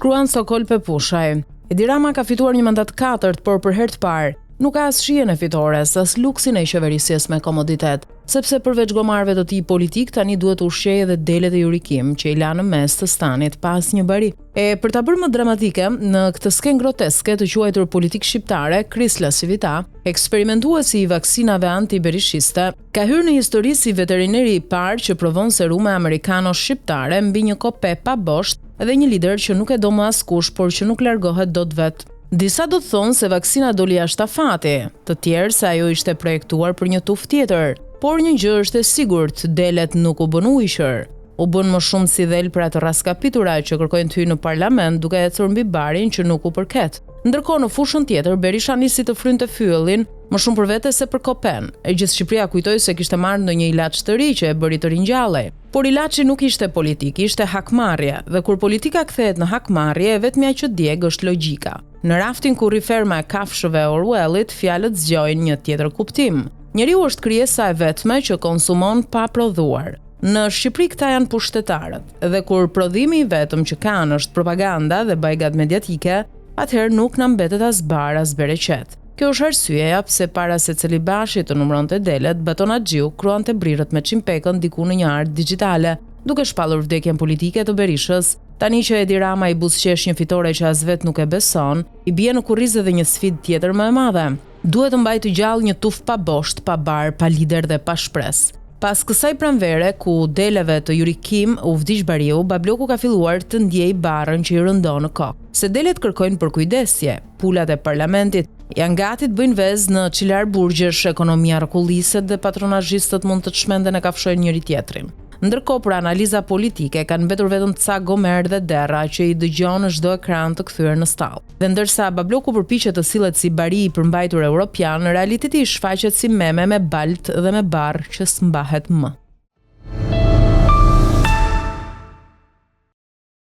Shkruan Sokol Pepushaj. Edi Rama ka fituar një mandat katërt, por për herë të parë nuk ka as shijen e fitores, as luksin e qeverisjes me komoditet, sepse përveç gomarve të tij politik tani duhet të ushqejë edhe delet e Jurikim që i la në mes të stanit pas një bari. E për ta bërë më dramatike, në këtë skenë groteske të quajtur politik shqiptare, Krisla Sivita, eksperimentuesi i vaksinave antiberishiste, ka hyrë në histori si veterineri i parë që provon serume amerikano-shqiptare mbi një kope pa bosht dhe një lider që nuk e do më askush, por që nuk largohet dot vet. Disa do të thonë se vaksina doli jashtëfati, të tjerë se ajo ishte projektuar për një tufë tjetër, por një gjë është e sigurt, delet nuk u bën ujqër. U bën më shumë si del për atë raskapitura që kërkojnë të hyjnë në parlament duke ecur mbi barin që nuk u përket. Ndërkohë në fushën tjetër Berisha nisi të frynte fyllin, më shumë për vete se për kopen. E gjithë Shqipëria kujtoi se kishte marrë ndonjë ilaç të ri që e bëri të ringjallej. Por ilaçi nuk ishte politik, ishte hakmarrje, dhe kur politika kthehet në hakmarrje, vetmja që djeg është logjika. Në raftin ku riferma e kafshëve Orwellit, fjalët zgjojnë një tjetër kuptim. Njeriu është krijesa e vetme që konsumon pa prodhuar. Në Shqipëri këta janë pushtetarët, dhe kur prodhimi i vetëm që kanë është propaganda dhe bajgat mediatike, atëherë nuk na mbetet as bar as bereqet. Kjo është arsyeja pse para se Celibashi të numëronte delet, Baton Axhiu kruante brirët me qimpekën diku në një art digjitale, duke shpallur vdekjen politike të Berishës. Tani që Edi Rama i buzëqesh një fitore që as vet nuk e beson, i bie në kurriz edhe një sfidë tjetër më e madhe. Duhet të mbajë të gjallë një tufë pa bosht, pa bar, pa lider dhe pa shpresë. Pas kësaj pranvere, ku deleve të Jurikim u vdiq bariu, Babloku ka filluar të ndjej barrën që i rëndon në kokë. Se delet kërkojnë përkujdesje, pulat e parlamentit janë gati të bëjnë vezë në qilar burgjesh, ekonomia rrekulliset dhe patronazhistët mund të çmenden e kafshojnë njëri tjetrin. Ndërkohë për analiza politike kanë mbetur vetëm ca gomer dhe derra që i dëgjon në çdo ekran të kthyer në stall. Dhe ndërsa Babloku përpiqet të sillet si bari i përmbajtur europian, në realiteti i shfaqet si meme me balt dhe me barr që s'mbahet më.